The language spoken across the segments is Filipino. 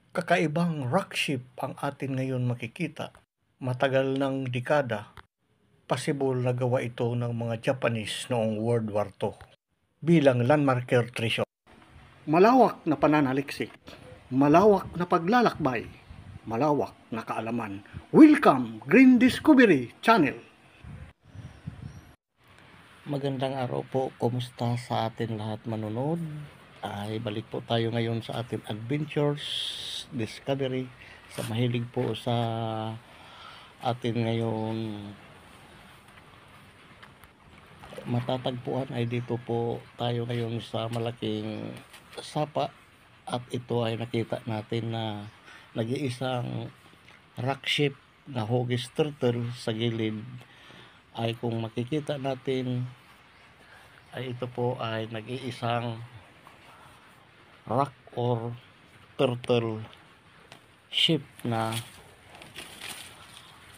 Kakaibang rock ship ang atin ngayon makikita. Matagal ng dekada, possible na gawa ito ng mga Japanese noong World War II bilang landmarker treasure. Malawak na pananaliksik, malawak na paglalakbay, malawak na kaalaman. Welcome Green Discovery Channel! Magandang araw po, kumusta sa atin lahat manonood? Ay balik po tayo ngayon sa ating adventures, discovery, sa mahilig po sa atin ngayon matatagpuan ay dito po tayo ngayon sa malaking sapa, at ito ay nakita natin na nag-iisang rock ship na hugis turtle sa gilid. Ay kung makikita natin ay ito po ay nag-iisang rock or turtle ship na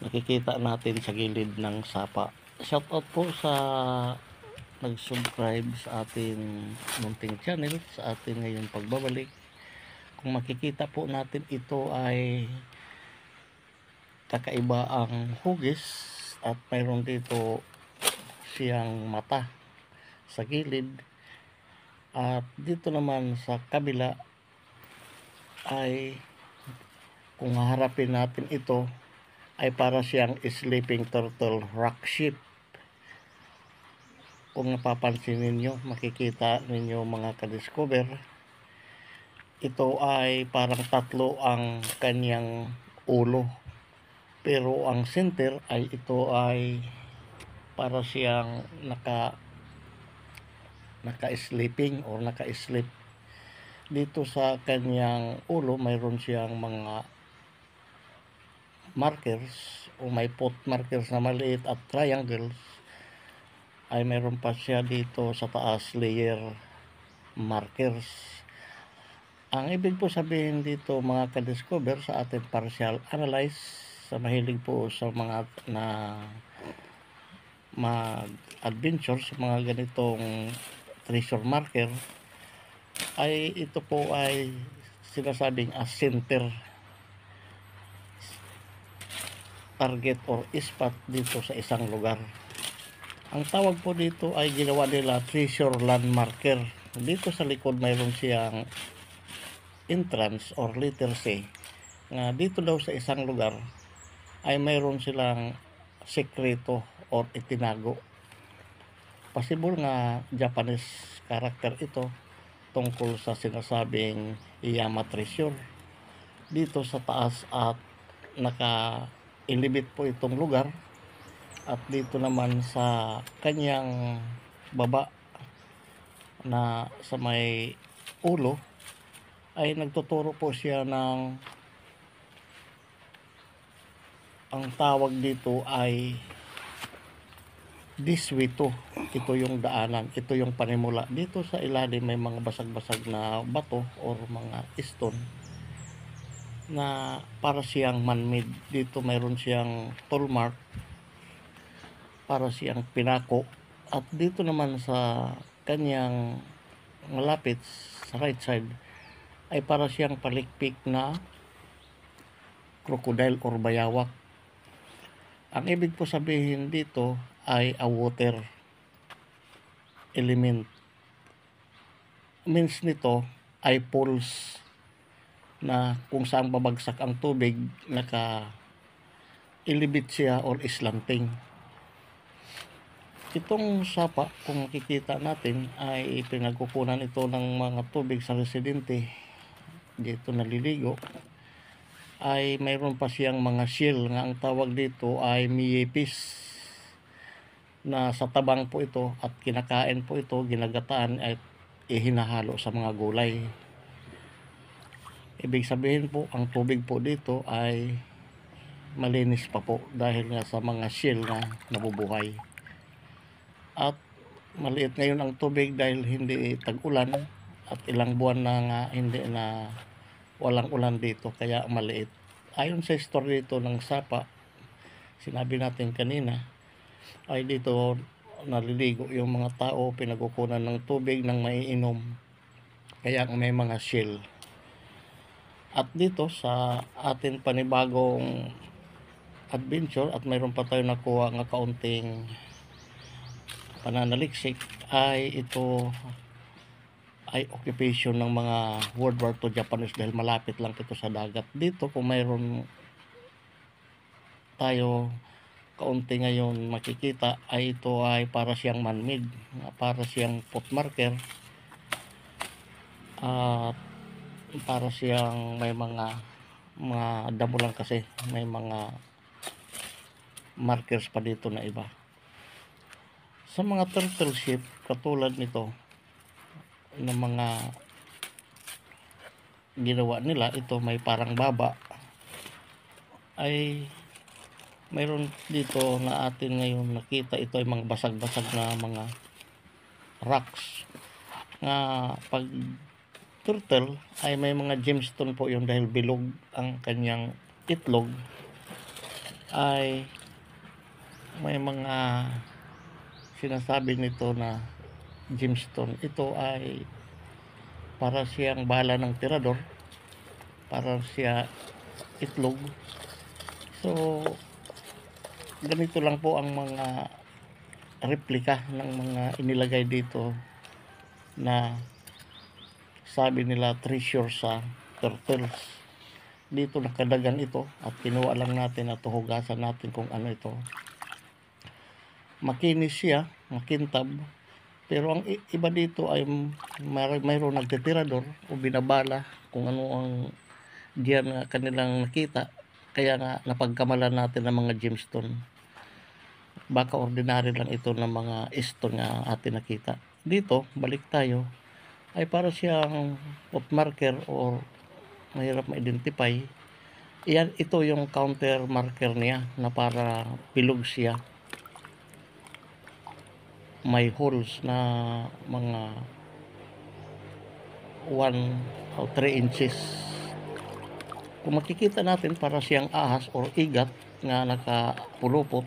nakikita natin sa gilid ng sapa. Shoutout po sa nag-subscribe sa ating munting channel, sa ating ngayon pagbabalik. Kung makikita po natin, ito ay kakaiba ang hugis at mayroon dito siyang mata sa gilid, at dito naman sa kabila ay kung haharapin natin, ito ay para siyang sleeping turtle rock ship. Kung napapansin ninyo, makikita ninyo mga ka-discover, ito ay parang tatlo ang kanyang ulo, pero ang center ay ito ay para siyang naka-sleeping or naka-sleep. Dito sa kanyang ulo mayroon siyang mga markers o may foot markers na maliit at triangles. Ay mayroon pa siya dito sa taas layer markers. Ang ibig po sabihin dito mga ka-discover sa ating partial analyze, sa mahilig po sa mga na mag-adventure sa mga ganitong treasure marker, ay ito po ay sinasabing as center target or spot dito sa isang lugar. Ang tawag po dito ay ginawa nila treasure landmarker. Dito sa likod mayroon siyang entrance or letter C nga dito daw sa isang lugar ay mayroon silang sekreto or itinago. Possible nga Japanese character ito tungkol sa sinasabing Iyama treasure dito sa taas, at naka-elevate po itong lugar. At dito naman sa kanyang baba na sa may ulo ay nagtuturo po siya ng, ang tawag dito ay this way to. Ito yung daanan, ito yung panimula. Dito sa ilalim may mga basag-basag na bato or mga stone na para siyang man-made. Dito mayroon siyang tool mark, para siyang pinako. At dito naman sa kanyang malapit sa right side ay para siyang palikpik na crocodile or bayawak. Ang ibig po sabihin dito ay a water element. Means nito ay pools, na kung saan babagsak ang tubig, naka-elevate siya or slanting. Itong sapa, kung makikita natin, ay pinagkukunan ito ng mga tubig sa residente. Dito naliligo. Ay mayroon pa siyang mga shell nga ang tawag dito ay miyepis, na sa tabang po ito at kinakain po ito, ginagataan at ihinahalo sa mga gulay. Ibig sabihin po, ang tubig po dito ay malinis pa po dahil nga sa mga shell na nabubuhay. At maliit ngayon ang tubig dahil hindi tag-ulan at ilang buwan na nga hindi na walang ulan dito, kaya maliit. Ayon sa story dito ng sapa, sinabi natin kanina, ay dito naliligo yung mga tao, pinagkukunan ng tubig ng maiinom, kaya may mga shell. At dito sa atin panibagong adventure at mayroon pa tayo nakuha nga kaunting pananaliksik ay ito ay occupation ng mga World War II Japanese dahil malapit lang ito sa dagat. Dito kung mayroon tayo kaunti ngayon makikita ay ito ay para siyang man-made, para siyang foot marker at para siyang may mga damo lang kasi may mga markers pa dito na iba. Sa mga turtle ship katulad nito ng mga ginawa nila, ito may parang baba, ay mayroon dito na atin ngayon nakita. Ito ay mga basag-basag na mga rocks nga pag turtle ay may mga gemstone po yun dahil bilog ang kanyang itlog, ay may mga sinasabi nito na gemstone. Ito ay para siyang bala ng tirador, para siya itlog. So ganito lang po ang mga replika ng mga inilagay dito na sabi nila treasure sa turtles. Dito nakadagan ito at kinuha lang natin at hugasan natin kung ano ito. Makinis siya, makintab, pero ang iba dito ay mayroong nagtitirador o binabala kung ano ang diyan kanilang nakita, kaya nga napagkamalan natin ng mga gemstone. Baka ordinary lang ito ng mga stone nga atin nakita. Dito balik tayo, ay para siyang foot marker or mahirap ma-identify. Iyan, ito yung counter marker niya na para bilog siya, may holes na mga 1 o 3 inches. Kung makikita natin para siyang ahas or igat nga nakapulupot,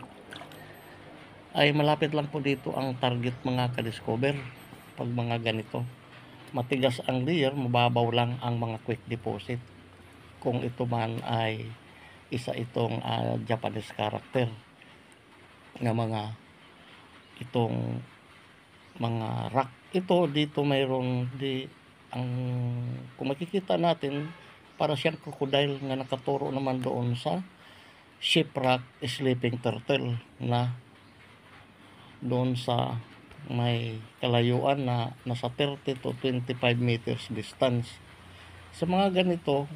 ay malapit lang po dito ang target mga ka-discover. Pag mga ganito matigas ang layer, mababaw lang ang mga quick deposit. Kung ito man ay isa itong Japanese character na mga itong mga rock. Ito dito mayroon ang kung makikita natin para siyang crocodile nga nakaturo naman doon sa shipwreck sleeping turtle na doon sa may kalayuan na nasa 30 to 25 meters distance. Sa mga ganito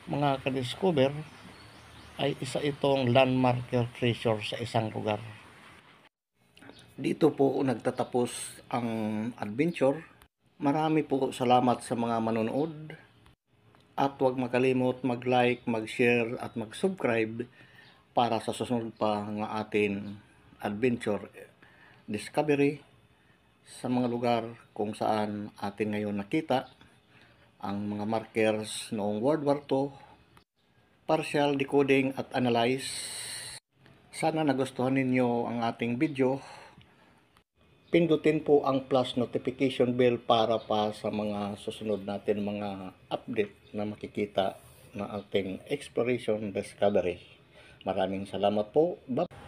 mga ka-discover ay isa itong landmarker treasure sa isang lugar. Dito po nagtatapos ang adventure. Marami po salamat sa mga manonood at huwag makalimot mag-like, mag-share at mag-subscribe para sa susunod pa ng atin adventure discovery sa mga lugar kung saan atin ngayon nakita ang mga markers noong World War II, partial decoding at analyze. Sana nagustuhan ninyo ang ating video. Pindutin po ang plus notification bell para pa sa mga susunod natin mga update na makikita na ating exploration discovery. Maraming salamat po. Bye.